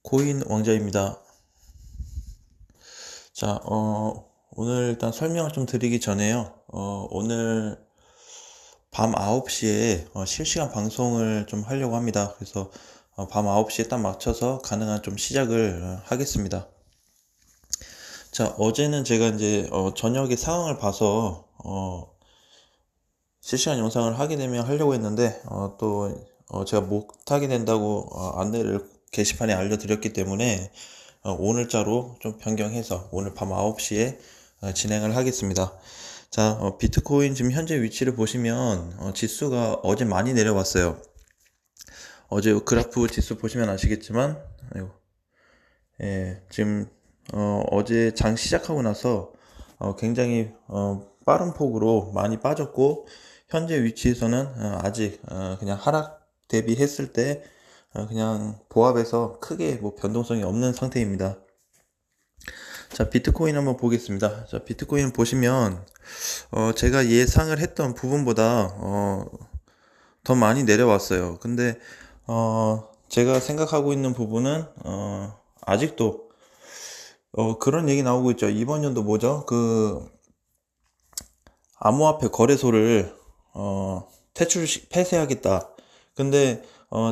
코인 왕자입니다. 자, 오늘 일단 설명을 좀 드리기 전에요. 오늘 밤 9시에 실시간 방송을 좀 하려고 합니다. 그래서 밤 9시에 딱 맞춰서 가능한 좀 시작을 하겠습니다. 자, 어제는 제가 이제 저녁에 상황을 봐서 실시간 영상을 하게 되면 하려고 했는데 또 제가 못하게 된다고 안내를 게시판에 알려드렸기 때문에 오늘자로 좀 변경해서 오늘 밤 9시에 진행을 하겠습니다. 자, 비트코인 지금 현재 위치를 보시면 지수가 어제 많이 내려왔어요. 어제 그래프 지수 보시면 아시겠지만 지금 어제 장 시작하고 나서 굉장히 빠른 폭으로 많이 빠졌고, 현재 위치에서는 아직 그냥 하락 대비했을 때 그냥 보합에서 크게 뭐 변동성이 없는 상태입니다. 자, 비트코인 한번 보겠습니다. 자, 비트코인 보시면 제가 예상을 했던 부분보다 더 많이 내려왔어요. 근데 제가 생각하고 있는 부분은 아직도 그런 얘기 나오고 있죠. 이번 연도 뭐죠? 그 암호화폐 거래소를 폐쇄하겠다. 근데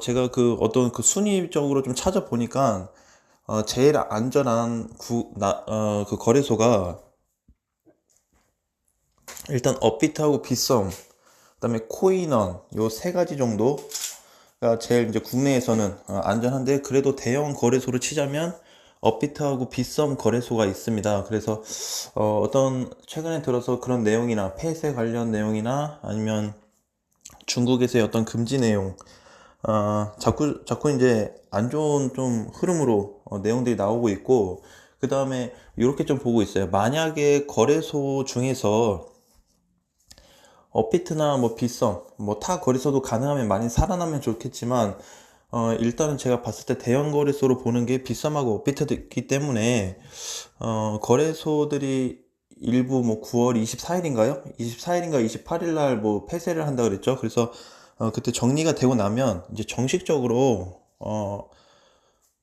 제가 그 어떤 그 순위적으로 좀 찾아보니까 제일 안전한 그 거래소가 일단 업비트하고 빗썸, 그다음에 코인원 요 세 가지 정도가 제일 이제 국내에서는 안전한데, 그래도 대형 거래소를 치자면 업비트하고 빗썸 거래소가 있습니다. 그래서 어떤 최근에 들어서 그런 내용이나 폐쇄 관련 내용이나 아니면 중국에서의 어떤 금지 내용, 자꾸 이제 안 좋은 좀 흐름으로 내용들이 나오고 있고, 그 다음에 이렇게 좀 보고 있어요. 만약에 거래소 중에서 업비트나 뭐 빗썸, 뭐 타 거래소도 가능하면 많이 살아나면 좋겠지만, 일단은 제가 봤을 때 대형 거래소로 보는 게 빗썸하고 업비트이기 때문에, 거래소들이 일부 뭐 9월 24일인가요? 24일인가 28일 날 뭐 폐쇄를 한다 그랬죠. 그래서 그때 정리가 되고 나면 이제 정식적으로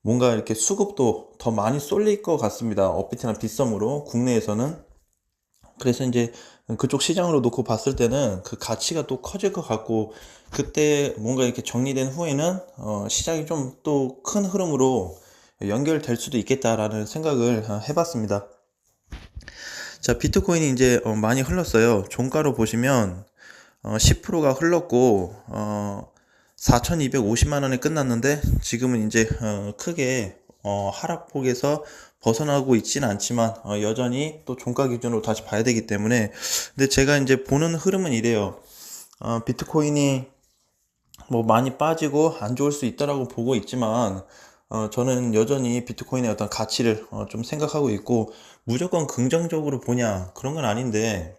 뭔가 이렇게 수급도 더 많이 쏠릴 것 같습니다. 업비트나 빗썸으로 국내에서는. 그래서 이제 그쪽 시장으로 놓고 봤을 때는 그 가치가 또 커질 것 같고, 그때 뭔가 이렇게 정리된 후에는 시장이 좀 또 큰 흐름으로 연결될 수도 있겠다라는 생각을 해봤습니다. 자, 비트코인이 이제 많이 흘렀어요. 종가로 보시면 10%가 흘렀고 4,250만 원에 끝났는데, 지금은 이제 크게 하락폭에서 벗어나고 있지는 않지만 여전히 또 종가 기준으로 다시 봐야 되기 때문에. 근데 제가 이제 보는 흐름은 이래요. 비트코인이 뭐 많이 빠지고 안 좋을 수 있다라고 보고 있지만, 저는 여전히 비트코인의 어떤 가치를 좀 생각하고 있고, 무조건 긍정적으로 보냐 그런 건 아닌데,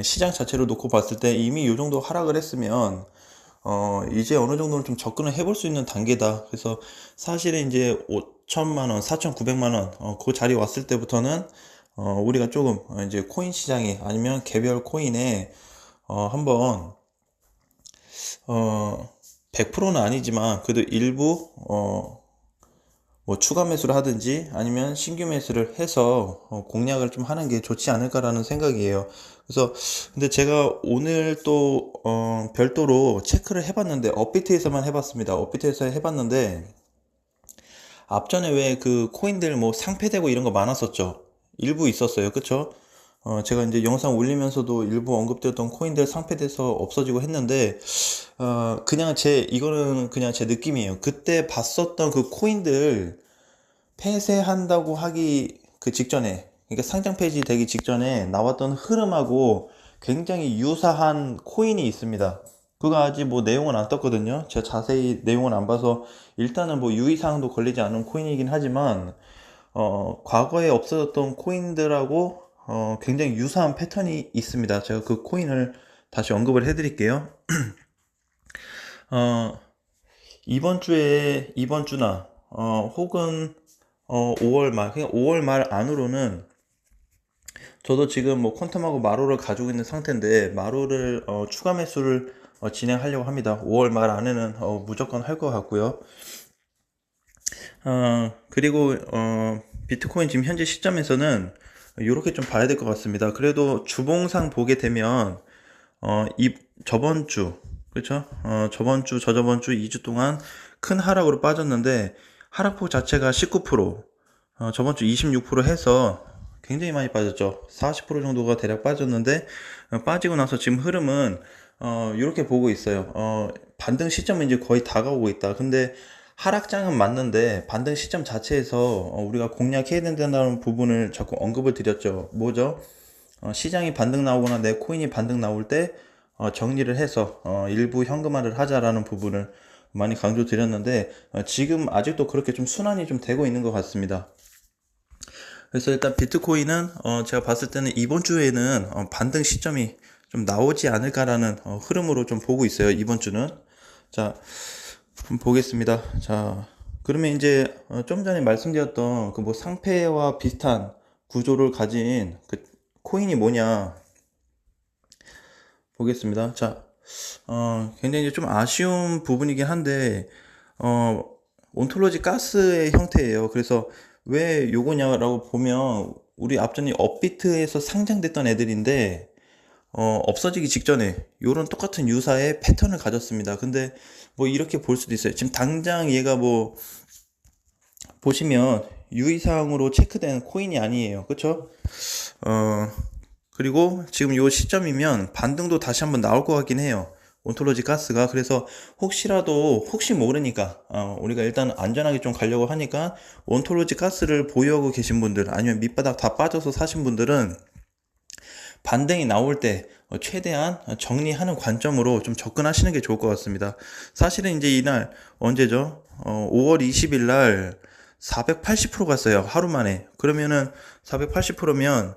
시장 자체로 놓고 봤을 때 이미 이 정도 하락을 했으면 이제 어느 정도는 좀 접근을 해볼 수 있는 단계다. 그래서 사실은 이제 5천만 원, 4,900만 원, 그 자리 왔을 때부터는 우리가 조금 이제 코인 시장에 아니면 개별 코인에 한번 100%는 아니지만 그래도 일부 뭐 추가 매수를 하든지 아니면 신규 매수를 해서 공략을 좀 하는 게 좋지 않을까라는 생각이에요. 그래서 근데 제가 오늘 또 별도로 체크를 해봤는데, 업비트에서만 해봤습니다. 업비트에서 해봤는데 앞전에 왜 그 코인들 뭐 상폐되고 이런 거 많았었죠. 일부 있었어요. 그쵸? 제가 이제 영상 올리면서도 일부 언급되었던 코인들 상폐돼서 없어지고 했는데, 이거는 그냥 제 느낌이에요. 그때 봤었던 그 코인들 폐쇄한다고 하기 그 직전에, 그러니까 상장 폐지 되기 직전에 나왔던 흐름하고 굉장히 유사한 코인이 있습니다. 그거 아직 뭐 내용은 안 떴거든요. 제가 자세히 내용은 안 봐서, 일단은 뭐 유의사항도 걸리지 않은 코인이긴 하지만 과거에 없어졌던 코인들하고 굉장히 유사한 패턴이 있습니다. 제가 그 코인을 다시 언급을 해드릴게요. 어, 이번 주나 혹은 5월 말, 그냥 5월 말 안으로는, 저도 지금 뭐 퀀텀하고 마로를 가지고 있는 상태인데 마로를 추가 매수를 진행하려고 합니다. 5월 말 안에는 무조건 할 것 같고요. 그리고 비트코인 지금 현재 시점에서는 이렇게 좀 봐야 될 것 같습니다. 그래도 주봉상 보게 되면 이 저번 주, 그렇죠? 저번 주, 저저번 주 2주 동안 큰 하락으로 빠졌는데 하락폭 자체가 19%, 저번 주 26% 해서 굉장히 많이 빠졌죠. 40% 정도가 대략 빠졌는데 빠지고 나서 지금 흐름은 이렇게 보고 있어요. 반등 시점은 이제 거의 다가오고 있다. 근데 하락장은 맞는데 반등 시점 자체에서 우리가 공략해야 된다는 부분을 자꾸 언급을 드렸죠. 뭐죠? 시장이 반등 나오거나 내 코인이 반등 나올 때 정리를 해서 일부 현금화를 하자라는 부분을 많이 강조드렸는데 지금 아직도 그렇게 좀 순환이 좀 되고 있는 것 같습니다. 그래서 일단 비트코인은 제가 봤을 때는 이번 주에는 반등 시점이 좀 나오지 않을까라는 흐름으로 좀 보고 있어요. 이번 주는. 자, 한번 보겠습니다. 자, 그러면 이제 좀 전에 말씀드렸던 그 뭐 상패와 비슷한 구조를 가진 그 코인이 뭐냐 보겠습니다. 자, 굉장히 이제 좀 아쉬운 부분이긴 한데 어, 온톨로지 가스의 형태예요. 그래서 왜 요거냐라고 보면 우리 앞전에 업비트에서 상장됐던 애들인데 없어지기 직전에 요런 똑같은 유사의 패턴을 가졌습니다. 근데 뭐 이렇게 볼 수도 있어요. 지금 당장 얘가 뭐 보시면 유의사항으로 체크된 코인이 아니에요. 그쵸? 어, 그리고 지금 요 시점이면 반등도 다시 한번 나올 것 같긴 해요. 온톨로지 가스가. 그래서 혹시 모르니까 우리가 일단 안전하게 좀 가려고 하니까 온톨로지 가스를 보유하고 계신 분들 아니면 밑바닥 다 빠져서 사신 분들은 반등이 나올 때 최대한 정리하는 관점으로 좀 접근하시는 게 좋을 것 같습니다. 사실은 이제 이날 언제죠? 5월 20일 날 480% 갔어요. 하루 만에. 그러면은 480%면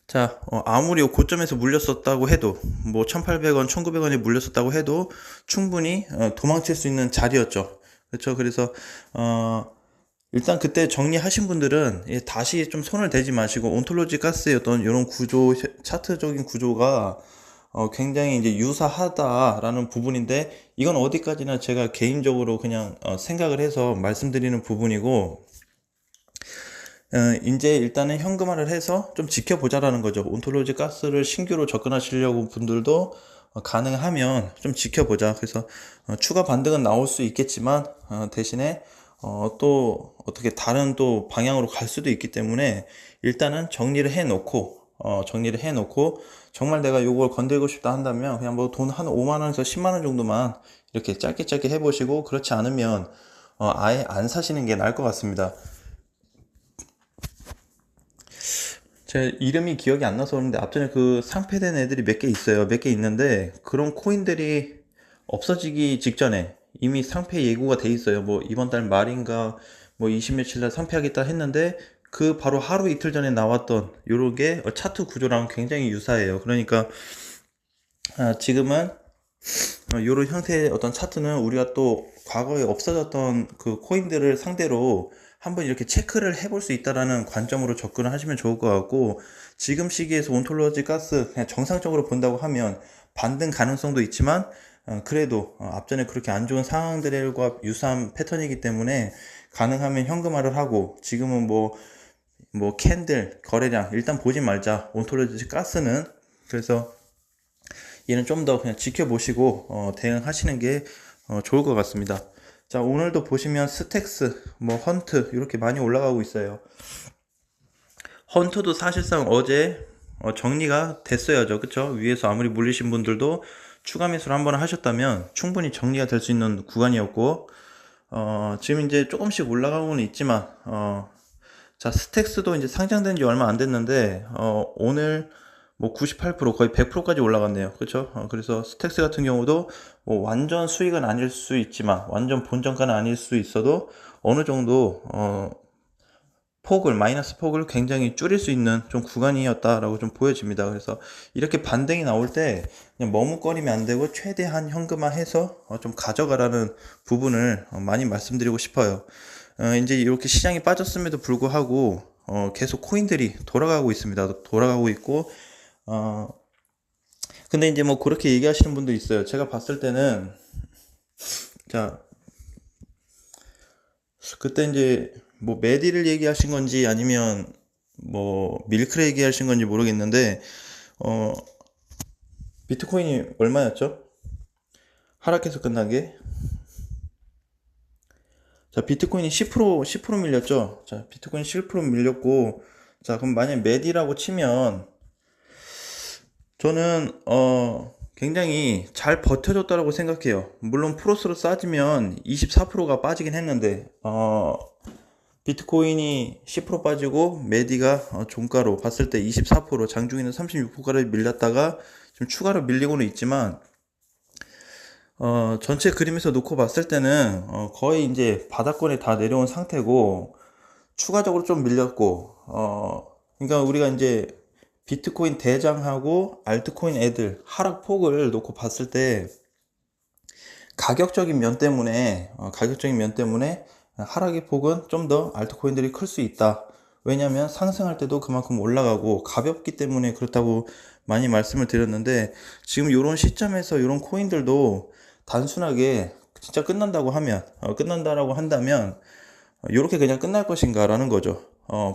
자, 아무리 고점에서 물렸었다고 해도, 뭐, 1,800원, 1,900원에 물렸었다고 해도, 충분히, 도망칠 수 있는 자리였죠. 그렇죠. 그래서, 일단 그때 정리하신 분들은, 다시 좀 손을 대지 마시고, 온톨로지 가스의 어떤 이런 구조, 차트적인 구조가, 굉장히 이제 유사하다라는 부분인데, 이건 어디까지나 제가 개인적으로 그냥, 생각을 해서 말씀드리는 부분이고, 이제 일단은 현금화를 해서 좀 지켜보자라는 거죠. 온톨로지 가스를 신규로 접근하시려고 분들도 가능하면 좀 지켜보자. 그래서 추가 반등은 나올 수 있겠지만 대신에 또 어떻게 다른 또 방향으로 갈 수도 있기 때문에 일단은 정리를 해놓고 정말 내가 요걸 건들고 싶다 한다면 그냥 뭐 돈 한 5만 원에서 10만 원 정도만 이렇게 짧게 해보시고 그렇지 않으면 아예 안 사시는 게 나을 것 같습니다. 제 이름이 기억이 안 나서 그런데 앞전에 그 상폐된 애들이 몇 개 있어요. 몇 개 있는데 그런 코인들이 없어지기 직전에 이미 상폐 예고가 돼 있어요. 뭐 이번 달 말인가 뭐 20 며칠 날 상폐하겠다 했는데 그 바로 하루 이틀 전에 나왔던 요런 게 차트 구조랑 굉장히 유사해요. 그러니까 지금은 요런 형태의 어떤 차트는 우리가 또 과거에 없어졌던 그 코인들을 상대로 한번 이렇게 체크를 해볼 수 있다라는 관점으로 접근을 하시면 좋을 것 같고 지금 시기에서 온톨로지 가스 그냥 정상적으로 본다고 하면 반등 가능성도 있지만 그래도 앞전에 그렇게 안 좋은 상황들과 유사한 패턴이기 때문에 가능하면 현금화를 하고 지금은 뭐 캔들 거래량 일단 보지 말자 온톨로지 가스는 그래서 얘는 좀 더 그냥 지켜보시고 대응하시는 게 좋을 것 같습니다. 자, 오늘도 보시면 스택스, 뭐 헌트 이렇게 많이 올라가고 있어요. 헌트도 사실상 어제 정리가 됐어야죠. 그쵸? 위에서 아무리 물리신 분들도 추가 매수를 한번 하셨다면 충분히 정리가 될 수 있는 구간이었고 지금 이제 조금씩 올라가고는 있지만 자, 스택스도 이제 상장된 지 얼마 안 됐는데 오늘 뭐 98% 거의 100%까지 올라갔네요. 그렇죠? 그래서 스택스 같은 경우도 뭐 완전 수익은 아닐 수 있지만 완전 본전가는 아닐 수 있어도 어느 정도 마이너스 폭을 굉장히 줄일 수 있는 좀 구간이었다라고 좀 보여집니다. 그래서 이렇게 반등이 나올 때 그냥 머뭇거리면 안 되고 최대한 현금화해서 좀 가져가라는 부분을 많이 말씀드리고 싶어요. 이제 이렇게 시장이 빠졌음에도 불구하고 계속 코인들이 돌아가고 있습니다. 돌아가고 있고 근데 이제 뭐 그렇게 얘기하시는 분도 있어요. 제가 봤을 때는 자 그때 이제 뭐 메디를 얘기하신 건지 아니면 뭐 밀크를 얘기하신 건지 모르겠는데, 어, 비트코인이 얼마였죠? 하락해서 끝난 게? 자, 비트코인이 10% 밀렸죠? 자, 비트코인 10% 밀렸고, 자, 그럼 만약 메디라고 치면, 저는, 굉장히 잘 버텨줬다라고 생각해요. 물론 프로스로 따지면 24%가 빠지긴 했는데, 비트코인이 10% 빠지고, 메디가 종가로 봤을 때 24%, 장중에는 36%까지 밀렸다가, 좀 추가로 밀리고는 있지만, 전체 그림에서 놓고 봤을 때는 거의 이제 바닥권에 다 내려온 상태고 추가적으로 좀 밀렸고 그러니까 우리가 이제 비트코인 대장하고 알트코인 애들 하락폭을 놓고 봤을 때 가격적인 면 때문에 하락의 폭은 좀 더 알트코인들이 클 수 있다. 왜냐하면 상승할 때도 그만큼 올라가고 가볍기 때문에 그렇다고 많이 말씀을 드렸는데 지금 이런 시점에서 이런 코인들도 단순하게 진짜 끝난다라고 한다면 이렇게 그냥 끝날 것인가라는 거죠.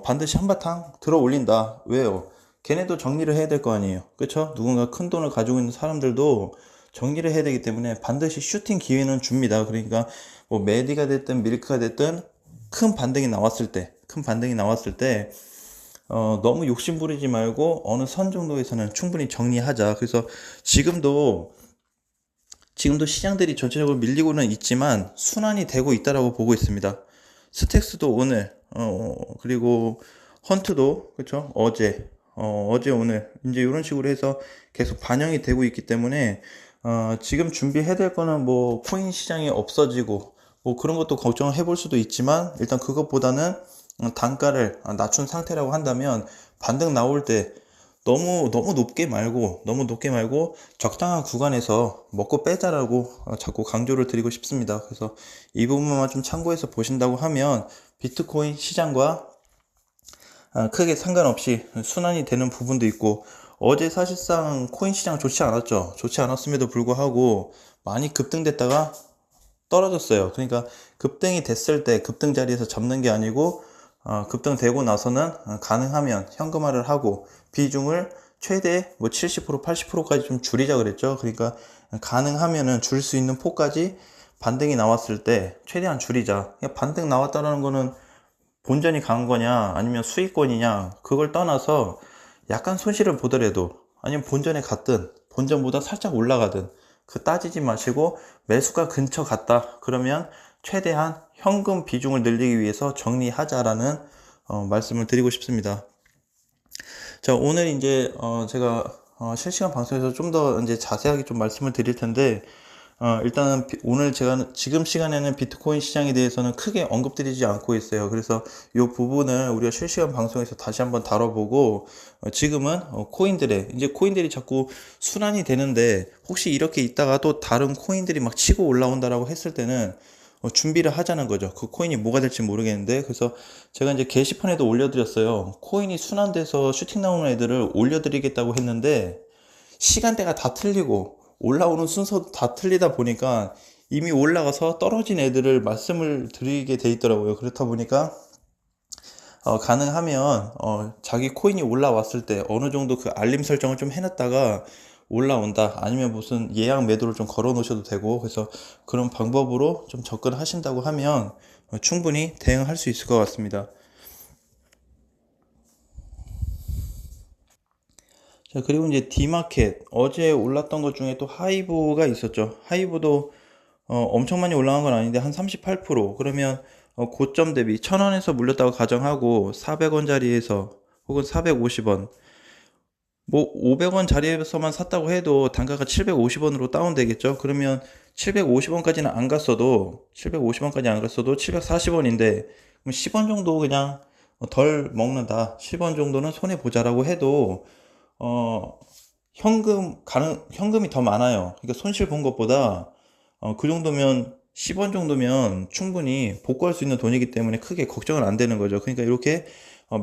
반드시 한바탕 들어 올린다. 왜요? 걔네도 정리를 해야 될 거 아니에요. 그쵸? 누군가 큰 돈을 가지고 있는 사람들도 정리를 해야 되기 때문에 반드시 슈팅 기회는 줍니다. 그러니까 뭐 메디가 됐든 밀크가 됐든 큰 반등이 나왔을 때 너무 욕심 부리지 말고 어느 선 정도에서는 충분히 정리하자. 그래서 지금도 시장들이 전체적으로 밀리고는 있지만 순환이 되고 있다라고 보고 있습니다. 스택스도 오늘, 그리고 헌트도, 그쵸? 어제 오늘, 이제 이런 식으로 해서 계속 반영이 되고 있기 때문에, 지금 준비해야 될 거는 뭐, 코인 시장이 없어지고, 뭐 그런 것도 걱정을 해볼 수도 있지만, 일단 그것보다는 단가를 낮춘 상태라고 한다면, 반등 나올 때, 너무 높게 말고 적당한 구간에서 먹고 빼자라고 자꾸 강조를 드리고 싶습니다. 그래서 이 부분만 좀 참고해서 보신다고 하면 비트코인 시장과 크게 상관없이 순환이 되는 부분도 있고 어제 사실상 코인 시장 좋지 않았죠. 좋지 않았음에도 불구하고 많이 급등됐다가 떨어졌어요. 그러니까 급등이 됐을 때 급등 자리에서 잡는 게 아니고 급등되고 나서는 가능하면 현금화를 하고 비중을 최대 뭐 70%, 80%까지 좀 줄이자 그랬죠. 그러니까 가능하면은 줄 수 있는 폭까지 반등이 나왔을 때 최대한 줄이자. 반등 나왔다는 거는 본전이 강한 거냐 아니면 수익권이냐 그걸 떠나서 약간 손실을 보더라도 아니면 본전에 갔든 본전보다 살짝 올라가든 그 따지지 마시고 매수가 근처 갔다 그러면 최대한 현금 비중을 늘리기 위해서 정리하자라는 말씀을 드리고 싶습니다. 자, 오늘 이제 제가 실시간 방송에서 좀 더 이제 자세하게 좀 말씀을 드릴 텐데 일단은 오늘 제가 지금 시간에는 비트코인 시장에 대해서는 크게 언급드리지 않고 있어요. 그래서 이 부분을 우리가 실시간 방송에서 다시 한번 다뤄보고 지금은 이제 코인들이 자꾸 순환이 되는데 혹시 이렇게 있다가 또 다른 코인들이 막 치고 올라온다라고 했을 때는 준비를 하자는 거죠. 그 코인이 뭐가 될지 모르겠는데 그래서 제가 이제 게시판에도 올려드렸어요. 코인이 순환돼서 슈팅 나오는 애들을 올려드리겠다고 했는데 시간대가 다 틀리고 올라오는 순서도 다 틀리다 보니까 이미 올라가서 떨어진 애들을 말씀을 드리게 돼 있더라고요. 그렇다 보니까 가능하면 자기 코인이 올라왔을 때 어느 정도 그 알림 설정을 좀 해놨다가 올라온다 아니면 무슨 예약 매도를 좀 걸어 놓으셔도 되고 그래서 그런 방법으로 좀 접근하신다고 하면 충분히 대응할 수 있을 것 같습니다. 자, 그리고 이제 D마켓 어제 올랐던 것 중에 또 하이브가 있었죠. 하이브도 엄청 많이 올라간 건 아닌데 한 38%. 그러면 고점 대비 1000원에서 물렸다고 가정하고 400원 자리에서 혹은 450원 뭐 500원 자리에서만 샀다고 해도 단가가 750원으로 다운되겠죠. 그러면 750원까지는 안 갔어도 750원까지 안 갔어도 740원인데 그럼 10원 정도 그냥 덜 먹는다. 10원 정도는 손해 보자라고 해도 어 현금이 더 많아요. 그러니까 손실 본 것보다 그 정도면 10원 정도면 충분히 복구할 수 있는 돈이기 때문에 크게 걱정은 안 되는 거죠. 그러니까 이렇게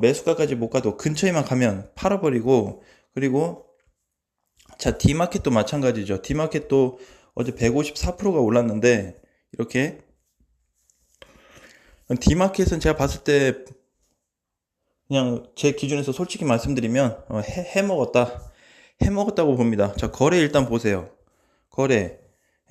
매수가까지 못 가도 근처에만 가면 팔아버리고 그리고 자 D마켓도 마찬가지죠. D마켓도 어제 154%가 올랐는데 이렇게 D마켓은 제가 봤을 때 그냥 제 기준에서 솔직히 말씀드리면 해먹었다고 봅니다. 자, 거래 일단 보세요. 거래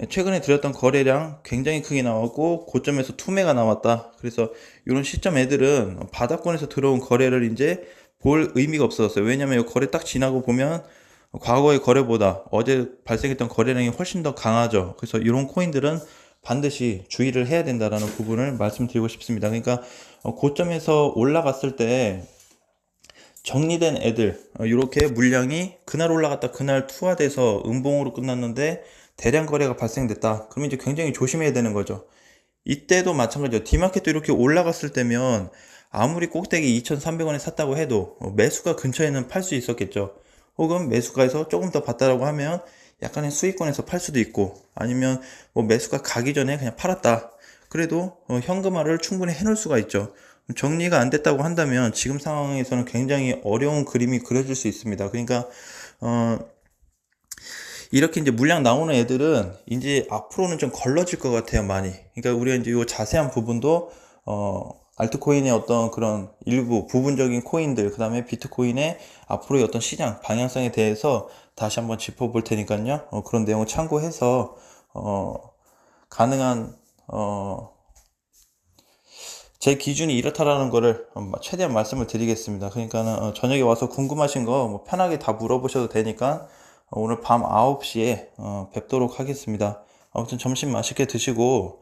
최근에 들었던 거래량 굉장히 크게 나왔고 고점에서 투매가 나왔다. 그래서 이런 시점 애들은 바닥권에서 들어온 거래를 이제 볼 의미가 없어졌어요. 왜냐면 이 거래 딱 지나고 보면 과거의 거래보다 어제 발생했던 거래량이 훨씬 더 강하죠. 그래서 이런 코인들은 반드시 주의를 해야 된다라는 부분을 말씀드리고 싶습니다. 그러니까 고점에서 올라갔을 때 정리된 애들 이렇게 물량이 그날 올라갔다 그날 투하돼서 음봉으로 끝났는데 대량 거래가 발생됐다. 그러면 이제 굉장히 조심해야 되는 거죠. 이때도 마찬가지죠. D마켓도 이렇게 올라갔을 때면 아무리 꼭대기 2,300원에 샀다고 해도 매수가 근처에는 팔 수 있었겠죠. 혹은 매수가에서 조금 더 봤다라고 하면 약간의 수익권에서 팔 수도 있고, 아니면 뭐 매수가 가기 전에 그냥 팔았다. 그래도 현금화를 충분히 해놓을 수가 있죠. 정리가 안 됐다고 한다면 지금 상황에서는 굉장히 어려운 그림이 그려질 수 있습니다. 그러니까 이렇게 이제 물량 나오는 애들은 이제 앞으로는 좀 걸러질 것 같아요, 많이. 그러니까 우리가 이제 이 자세한 부분도 알트코인의 어떤 그런 일부 부분적인 코인들, 그 다음에 비트코인의 앞으로의 어떤 시장 방향성에 대해서 다시 한번 짚어볼 테니까요. 그런 내용을 참고해서 가능한 제 기준이 이렇다라는 거를 최대한 말씀을 드리겠습니다. 그러니까는 저녁에 와서 궁금하신 거 뭐 편하게 다 물어보셔도 되니까 오늘 밤 9시에 뵙도록 하겠습니다. 아무튼 점심 맛있게 드시고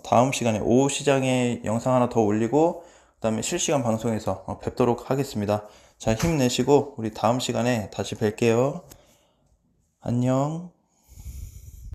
다음 시간에 오후 시장에 영상 하나 더 올리고 그 다음에 실시간 방송에서 뵙도록 하겠습니다. 자, 힘내시고 우리 다음 시간에 다시 뵐게요. 안녕.